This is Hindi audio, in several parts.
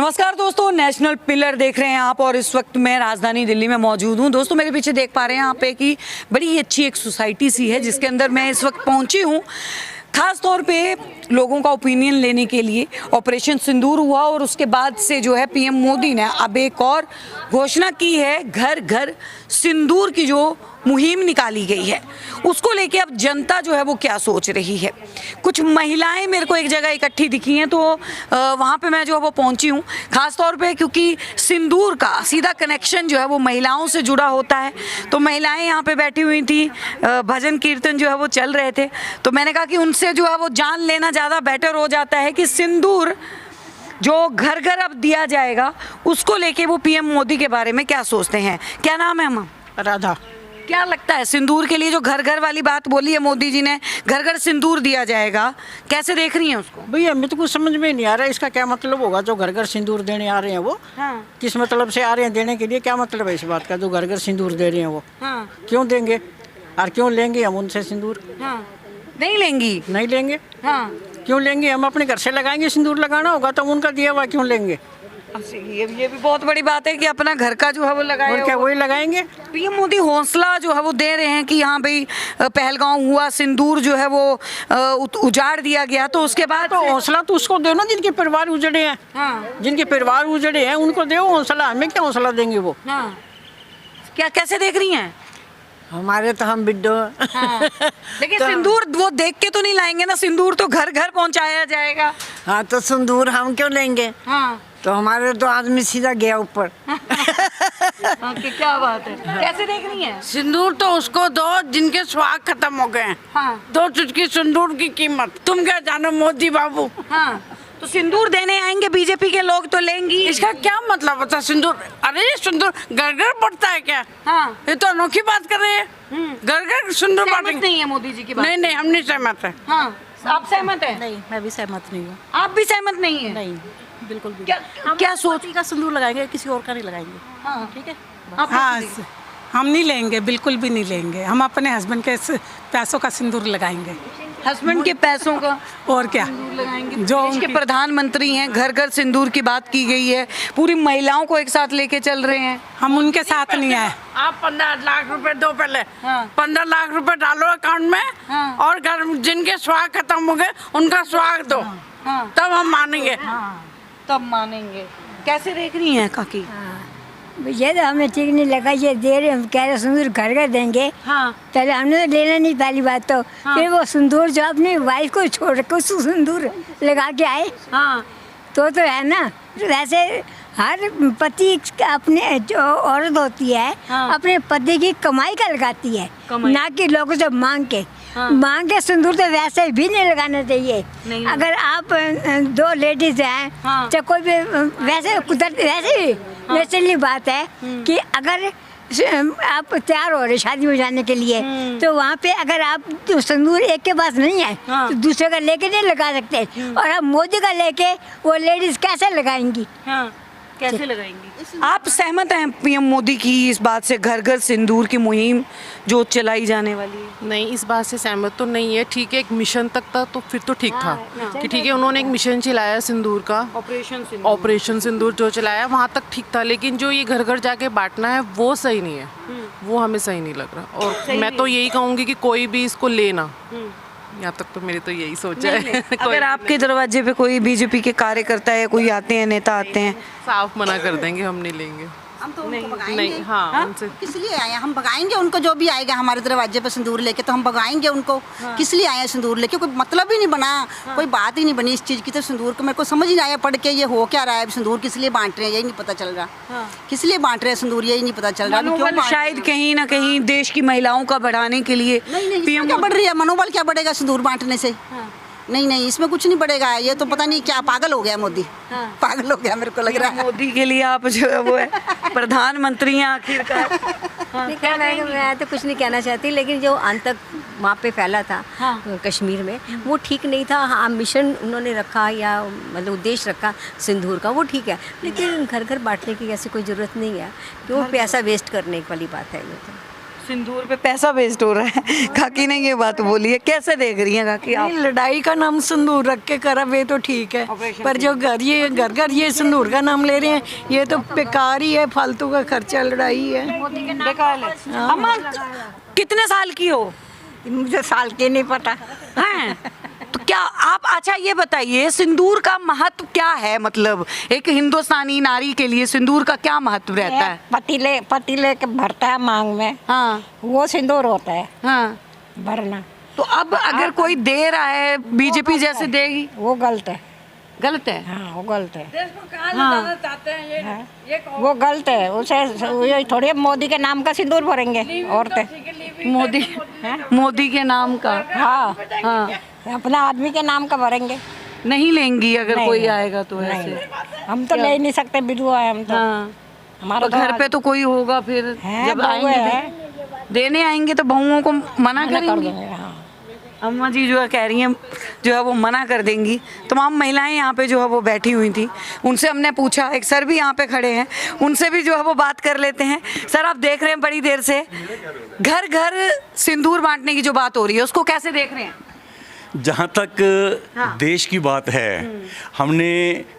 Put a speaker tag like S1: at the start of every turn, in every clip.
S1: नमस्कार दोस्तों, नेशनल पिलर देख रहे हैं आप और इस वक्त मैं राजधानी दिल्ली में मौजूद हूं। दोस्तों मेरे पीछे देख पा रहे हैं आप कि बड़ी ही अच्छी एक सोसाइटी सी है जिसके अंदर मैं इस वक्त पहुंची हूं खास तौर पे लोगों का ओपिनियन लेने के लिए। ऑपरेशन सिंदूर हुआ और उसके बाद से जो है पीएम मोदी ने अब एक और घोषणा की है, घर घर सिंदूर की जो मुहिम निकाली गई है उसको लेके अब जनता जो है वो क्या सोच रही है। कुछ महिलाएं मेरे को एक जगह इकट्ठी दिखी हैं, तो वहाँ पे मैं जो है वो पहुँची हूँ खास तौर पे क्योंकि सिंदूर का सीधा कनेक्शन जो है वो महिलाओं से जुड़ा होता है। तो महिलाएं यहाँ पे बैठी हुई थी, भजन कीर्तन जो है वो चल रहे थे, तो मैंने कहा कि उनसे जो है वो जान लेना ज़्यादा बेटर हो जाता है कि सिंदूर जो घर घर अब दिया जाएगा उसको लेके वो पीएम मोदी के बारे में क्या सोचते हैं। क्या नाम है अम्मा?
S2: राधा।
S1: क्या लगता है सिंदूर के लिए जो घर घर वाली बात बोली है मोदी जी ने, घर घर सिंदूर दिया जाएगा, कैसे देख रही हैं उसको?
S2: भैया हमें तो कुछ समझ में नहीं आ रहा है इसका क्या मतलब होगा। जो घर घर सिंदूर देने आ रहे हैं वो किस मतलब से आ रहे हैं देने के लिए? क्या मतलब है इस बात का? जो घर घर सिंदूर दे रहे हैं वो क्यों देंगे और क्यों लेंगे हम उनसे सिंदूर?
S1: नहीं लेंगी?
S2: नहीं लेंगे। क्यों लेंगे? हम अपने घर से लगाएंगे। सिंदूर लगाना होगा तो उनका दिया हुआ क्यों लेंगे?
S1: ये भी बहुत बड़ी बात है कि अपना घर का जो है वो लगाए।
S2: और क्या वही लगाएंगे?
S1: पीएम मोदी हौसला जो है वो दे रहे हैं कि हाँ भाई पहलगांव हुआ, सिंदूर जो है वो उजाड़ दिया गया, तो उसके बाद
S2: तो हौसला तो उसको दो ना जिनके परिवार उजड़े हैं। जिनके परिवार उजड़े हैं उनको दो हौसला। हमें क्या हौसला देंगे वो?
S1: क्या कैसे देख रही हैं?
S2: हमारे तो हम बिड्डो।
S1: लेकिन तो सिंदूर वो देख के तो नहीं लाएंगे ना, सिंदूर तो घर घर पहुंचाया जाएगा।
S2: हाँ तो सिंदूर हम क्यों लेंगे? तो हमारे तो आदमी सीधा गया ऊपर।
S1: क्या बात है, कैसे देख रही हैं?
S3: सिंदूर तो उसको दो जिनके स्वाग खत्म हो गए हैं। 2 चुटकी सिंदूर की कीमत तुम क्या जानो मोदी बाबू।
S1: तो सिंदूर देने आएंगे बीजेपी के लोग तो लेंगी।
S3: इसका क्या मतलब होता है सिंदूर? अरे सिंदूर घर घर पड़ता है क्या? ये तो अनोखी बात कर रहे हैं। घर घर सिंदूर बांटेंगे।
S1: नहीं है मोदी जी की बात?
S3: नहीं हम नहीं सहमत है।
S1: आप सहमत है?
S4: नहीं, मैं भी सहमत नहीं हूँ।
S1: आप भी सहमत नहीं है?
S4: नहीं, बिल्कुल भी।
S1: क्या सोच
S4: का सिंदूर लगाएंगे, किसी और का नहीं लगाएंगे। ठीक है।
S5: हाँ, हम नहीं लेंगे, बिल्कुल भी नहीं लेंगे। हम अपने हस्बैंड के पैसों का सिंदूर लगाएंगे।
S1: हस्बैंड के पैसों का?
S5: और क्या,
S1: जो देश के प्रधानमंत्री हैं, घर घर सिंदूर की बात की गई है, पूरी महिलाओं को एक साथ लेके चल रहे हैं।
S5: हम उनके साथ नहीं आए।
S3: आप 15 लाख रुपए दो पहले। 15 लाख रुपए डालो अकाउंट में और घर जिनके स्वाग खत्म हो गए उनका स्वाग दो, तब हम मानेंगे।
S1: तब मानेंगे। कैसे देख रही हैं काकी?
S6: ये तो हमें ठीक नहीं लगा। ये दे रहे, हम कह रहे सिंदूर घर घर देंगे। पहले हमने तो लेना नहीं, पहली बात तो। फिर वो सिंदूर जो अपनी वाइफ को छोड़ के उसको सिंदूर लगा के आए तो है ना। वैसे हर पति अपने जो औरत होती है अपने पति की कमाई का लगाती है, ना कि लोगों से मांग के सिंदूर तो वैसे भी नहीं लगाना चाहिए। अगर आप 2 लेडीज हैं चाहे कोई भी, वैसे भी नेचुरली बात है कि अगर आप तैयार हो रहे शादी में जाने के लिए तो वहाँ पे अगर आप सिंदूर एक के पास नहीं है तो दूसरे का लेके नहीं लगा सकते। और आप मोदी का लेके वो लेडीज कैसे लगाएंगी?
S1: कैसे लगाएंगी? आप सहमत हैं पीएम मोदी की इस बात से, घर घर सिंदूर की मुहिम जो चलाई जाने वाली है?
S7: नहीं, इस बात से सहमत तो नहीं है। ठीक है, एक मिशन तक था तो फिर तो ठीक था कि ठीक है उन्होंने एक मिशन चलाया सिंदूर का, ऑपरेशन सिंदूर जो चलाया वहाँ तक ठीक था। लेकिन जो ये घर घर जाके बांटना है वो सही नहीं है, वो हमें सही नहीं लग रहा। और मैं तो यही कहूँगी कि कोई भी इसको लेना, यहाँ तक तो मेरी तो यही सोच है।
S1: अगर आपके दरवाजे पे कोई बीजेपी के कार्यकर्ता है, कोई आते हैं, नेता आते हैं,
S7: साफ मना कर देंगे, हम नहीं लेंगे।
S8: हम तो उनको भगाएंगे।
S7: नहीं, हाँ, उनसे
S8: किस लिए आए? हम भगाएंगे उनको। जो भी आएगा हमारे दरवाजे पे सिंदूर लेके तो हम भगाएंगे उनको। किस लिए आए सिंदूर लेके? कोई मतलब ही नहीं बना, कोई बात ही नहीं बनी इस चीज़ की। तो सिंदूर को मेरे को समझ ही नहीं आया पढ़ के ये हो क्या रहा है। सिंदूर किस लिए बांट रहे हैं यही नहीं पता चल रहा। किस लिए बांट रहे हैं सिंदूर यही नहीं पता चल रहा।
S1: क्यों? शायद कहीं ना कहीं देश की महिलाओं का बढ़ाने के लिए।
S8: नहीं, क्या बढ़ रही है? मनोबल क्या बढ़ेगा सिंदूर बांटने से? नहीं, इसमें कुछ नहीं बढ़ेगा। ये तो पता नहीं क्या पागल हो गया मोदी। पागल हो गया मेरे को लग रहा है।
S1: मोदी के लिए आप जो है वो है प्रधानमंत्री हैं आखिरकार।
S4: मैं तो कुछ नहीं कहना चाहती, लेकिन जो आतंक वहाँ पे फैला था कश्मीर में वो ठीक नहीं था। हाँ, मिशन उन्होंने रखा या मतलब उद्देश्य रखा सिंदूर का, वो ठीक है, लेकिन घर घर बांटने की ऐसी कोई ज़रूरत नहीं है। क्यों पैसा वेस्ट करने वाली बात है ये तो।
S1: सिंदूर पे पैसा वेस्ट हो रहा है, काकी ने ये बात बोली है, कैसे देख रही हैं काकी आप?
S9: नहीं, लड़ाई का नाम सिंदूर रख के करा वे तो ठीक है, पर जो घर ये सिंदूर का नाम ले रहे हैं ये तो बेकार ही है, फालतू का खर्चा, लड़ाई है।
S1: बेकार है। अम्मा कितने साल की हो?
S9: मुझे साल के नहीं पता।
S1: हैं? तो क्या आप, अच्छा ये बताइए सिंदूर का महत्व क्या है, मतलब एक हिंदुस्तानी नारी के लिए सिंदूर का क्या महत्व रहता है?
S9: पतीले के भरता है मांग में,
S1: हाँ
S9: वो सिंदूर होता है
S1: हाँ।
S9: भरना।
S1: तो अब अगर कोई दे रहा है, बीजेपी जैसे देगी,
S9: वो गलत है।
S1: गलत है?
S9: हाँ वो गलत है।
S1: हाँ।
S9: वो गलत है, उसे थोड़ी मोदी के नाम का सिंदूर भरेंगे औरतें।
S1: मोदी के नाम का?
S9: हाँ
S1: हाँ।
S9: अपना आदमी के नाम का भरेंगे।
S1: नहीं लेंगी अगर
S9: नहीं,
S1: कोई
S9: नहीं,
S1: आएगा तो
S9: नहीं,
S1: ऐसे?
S9: हम तो ले नहीं सकते, विधवा है हम तो।
S1: हाँ।
S9: हमारा
S1: तो घर पे तो कोई होगा फिर,
S9: है,
S1: जब
S9: बहू
S1: आएंगे
S9: है।
S1: देने आएंगे तो बहुओं को मना
S9: कर
S1: करेंगे?
S9: देंगे। हाँ।
S1: अम्मा जी जो है कह रही हैं जो है वो मना कर देंगी। तमाम महिलाएं यहाँ पे जो है वो बैठी हुई थी, उनसे हमने पूछा, एक सर भी यहाँ पे खड़े हैं, उनसे भी जो है वो बात कर लेते हैं। सर आप देख रहे हैं बड़ी देर से घर घर सिंदूर बांटने की जो बात हो रही है, उसको कैसे देख रहे हैं?
S10: जहाँ तक देश की बात है, हमने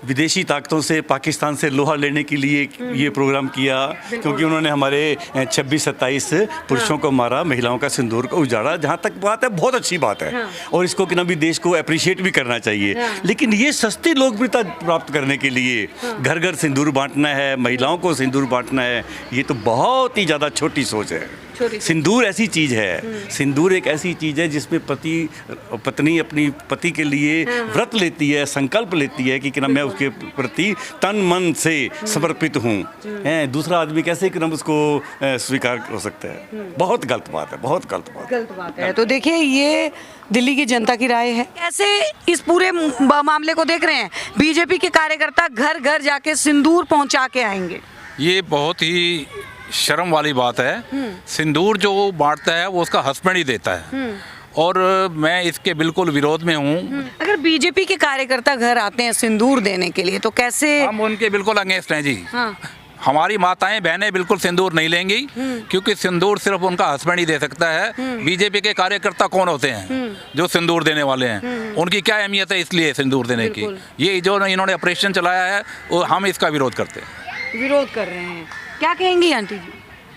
S10: विदेशी ताकतों से, पाकिस्तान से लोहा लेने के लिए ये प्रोग्राम किया, क्योंकि उन्होंने हमारे 26-27 पुरुषों को मारा, महिलाओं का सिंदूर को उजाड़ा। जहाँ तक बात है बहुत अच्छी बात है, और इसको कि ना भी देश को अप्रिशिएट भी करना चाहिए। लेकिन ये सस्ती लोकप्रियता प्राप्त करने के लिए घर घर सिंदूर बांटना है, महिलाओं को सिंदूर बांटना है, ये तो बहुत ही ज़्यादा छोटी सोच है। सिंदूर ऐसी चीज़ है, सिंदूर एक ऐसी चीज़ है जिसमें पत्नी अपनी पति के लिए व्रत लेती है, संकल्प लेती है कि ना मैं उसके प्रति तन मन से समर्पित हूँ। दूसरा आदमी कैसे कि ना उसको स्वीकार हो सकता है? बहुत गलत बात है, बहुत गलत बात है।
S1: तो देखिए ये दिल्ली की जनता की राय है। कैसे इस पूरे मामले को देख रहे हैं? बीजेपी के कार्यकर्ता घर घर जाके सिंदूर पहुंचा के आएंगे।
S11: ये बहुत ही शर्म वाली बात है। सिंदूर जो बांटता है वो उसका हस्बैंड ही देता है, और मैं इसके बिल्कुल विरोध में हूँ।
S1: अगर बीजेपी के कार्यकर्ता घर आते हैं सिंदूर देने के लिए तो कैसे?
S11: हम उनके बिल्कुल अगेंस्ट हैं जी।
S1: हाँ।
S11: हमारी माताएं बहनें बिल्कुल सिंदूर नहीं लेंगी, क्योंकि सिंदूर सिर्फ उनका हस्बैंड ही दे सकता है। बीजेपी के कार्यकर्ता कौन होते हैं जो सिंदूर देने वाले हैं? उनकी क्या अहमियत है इसलिए सिंदूर देने की? ये जो इन्होंने ऑपरेशन चलाया है वो हम इसका विरोध करते हैं।
S1: विरोध कर रहे हैं। क्या कहेंगी आंटी जी?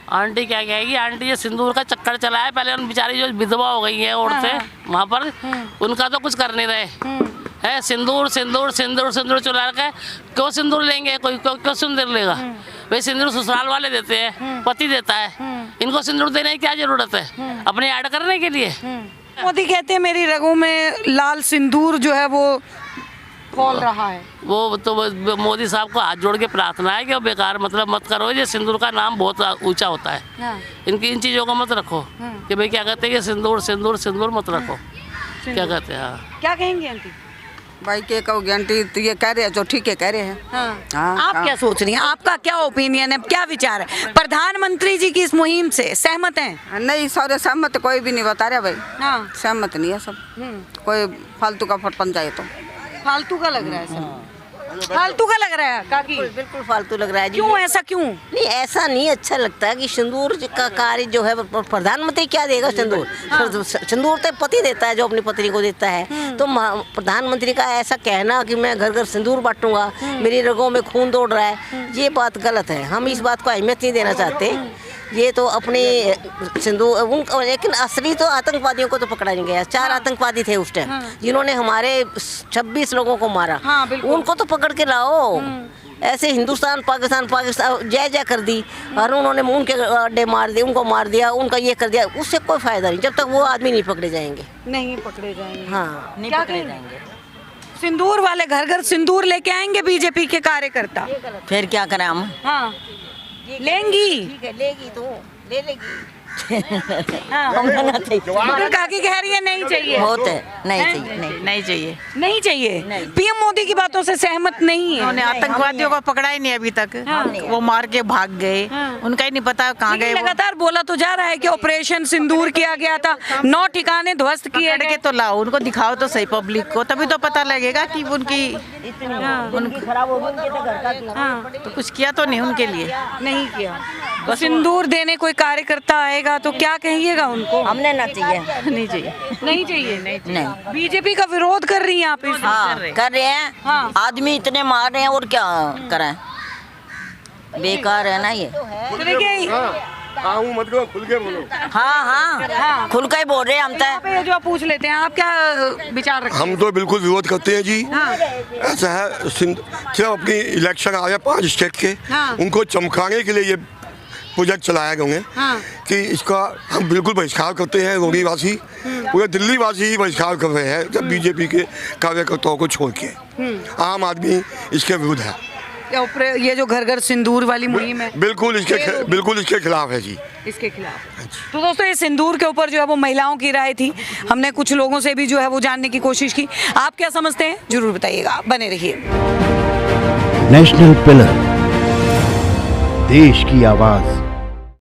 S12: आंटी क्या कहेगी? आंटी ये सिंदूर का चक्कर चलाया, पहले उन बेचारी जो विधवा हो गई हैं औरतें वहाँ पर, उनका तो कुछ कर नहीं रहे है। सिंदूर सिंदूर सिंदूर सिंदूर चला के क्यों सिंदूर लेंगे? कोई क्यों सिंदूर लेगा? भाई सिंदूर ससुराल वाले देते हैं, पति देता है, इनको सिंदूर देने की क्या जरूरत है अपने ऐड करने के लिए?
S1: मोदी कहते हैं मेरी रगों में लाल सिंदूर जो है वो खोल रहा है।
S12: वो तो मोदी साहब को हाथ जोड़ के प्रार्थना है कि वो बेकार मतलब मत करो, ये सिंदूर का नाम बहुत ऊंचा होता है। इन चीज़ों का मत रखो कि भाई क्या कहते हैं कि सिंदूर सिंदूर सिंदूर मत रखो, क्या कहते हैं। हाँ।
S1: क्या कहेंगी आंटी?
S8: भाई के कहोगे आंटी, तो ये कह रहे हैं जो ठीक है कह रहे हैं। हाँ,
S1: आप क्या सोच रही हैं? आपका क्या ओपिनियन है, क्या विचार है? प्रधानमंत्री जी की इस मुहिम से सहमत हैं?
S8: नहीं सारे सहमत कोई भी नहीं बता रहा भाई।
S1: हाँ।
S8: सहमत नहीं है सब, कोई फालतू का फटपन जाए तो
S1: फालतू का लग रहा है सब। फालतू का लग रहा है काकी?
S4: बिल्कुल फालतू लग रहा है जी।
S1: क्यों ऐसा क्यों?
S4: नहीं ऐसा नहीं अच्छा लगता है कि सिंदूर का कार्य जो है प्रधानमंत्री क्या देगा सिंदूर? सिंदूर तो पति देता है जो अपनी पत्नी को देता है। तो प्रधानमंत्री का ऐसा कहना कि मैं घर घर सिंदूर बांटूंगा, मेरी रगों में खून दौड़ रहा है, ये बात गलत है। हम इस बात को अहमियत नहीं देना चाहते। ये तो अपने सिंदूर उन, लेकिन असली तो आतंकवादियों को तो पकड़ा नहीं गया। 4 आतंकवादी थे उस टाइम जिन्होंने हमारे 26 लोगों को मारा। उनको तो पकड़ के लाओ। ऐसे हिंदुस्तान पाकिस्तान जय जय कर दी और उन्होंने उनके अड्डे मार दिए, उनको मार दिया, उनका ये कर दिया, उससे कोई फायदा नहीं जब तक वो आदमी नहीं पकड़े जाएंगे।
S1: नहीं पकड़े जाएंगे।
S4: हाँ
S1: नहीं पकड़े जाएंगे। सिंदूर वाले घर घर सिंदूर लेके आएंगे बीजेपी के कार्यकर्ता,
S4: फिर क्या करें हम?
S1: हाँ लेंगी।
S4: ठीक है, लेगी तो ले लेगी।
S1: मगर काकी कह रही है नहीं चाहिए।
S4: बहुत है, नहीं चाहिए, नहीं चाहिए,
S1: नहीं चाहिए। पीएम मोदी की बातों से सहमत नहीं है।
S13: उन्होंने आतंकवादियों को पकड़ा ही नहीं अभी तक। वो मार के भाग गए
S9: उनका ही नहीं पता कहाँ गए
S1: लेकिन
S9: वो।
S1: लगातार बोला तो जा रहा है कि ऑपरेशन सिंदूर किया गया था, 9 ठिकाने ध्वस्त किए
S9: पकड़
S1: गए।
S9: के तो लाओ, उनको दिखाओ तो सही पब्लिक को, तभी तो पता लगेगा कि उनकी
S4: खराब हो गई उनके तो घर का
S9: तो कुछ किया तो नहीं उनके लिए।
S1: नहीं किया। तो सिंदूर देने कोई कार्यकर्ता आएगा तो क्या कहिएगा उनको?
S4: हमने ना चाहिए।
S9: नहीं चाहिए।
S1: नहीं चाहिए।
S4: नहीं
S1: बीजेपी का विरोध कर रही हैं आप इस
S4: हाँ कर रहे हैं।
S1: हाँ।
S4: आदमी इतने मार रहे हैं और क्या कराएं, बेकार है ना ये।
S1: तो देखिए
S4: हाँ खुल के ही बोल रहे हैं हम
S1: यहाँ पे जो आप पूछ लेते हैं, आप क्या विचार रखते हैं?
S13: हम तो बिल्कुल विरोध करते हैं जी। ऐसा है सिर्फ अपनी इलेक्शन आया 5 स्टेट के, उनको चमकाने के लिए ये प्रोजेक्ट चलाया गए हैं कि इसका हम बिल्कुल बहिष्कार करते हैं। रोडीवासी पूरे दिल्ली वासी ही बहिष्कार कर रहे हैं जब बीजेपी के कार्यकर्ताओं को छोड़ के। आम आदमी इसके विरुद्ध है।
S1: ये जो घर घर सिंदूर वाली मुहिम है
S13: बिल्कुल इसके खिलाफ है जी।
S1: इसके खिलाफ। तो दोस्तों ये सिंदूर के ऊपर जो है वो महिलाओं की राय थी। हमने कुछ लोगों से भी जो है वो जानने की कोशिश की। आप क्या समझते हैं जरूर बताइएगा, बने रहिए।
S14: नेशनल पिलर, देश की आवाज।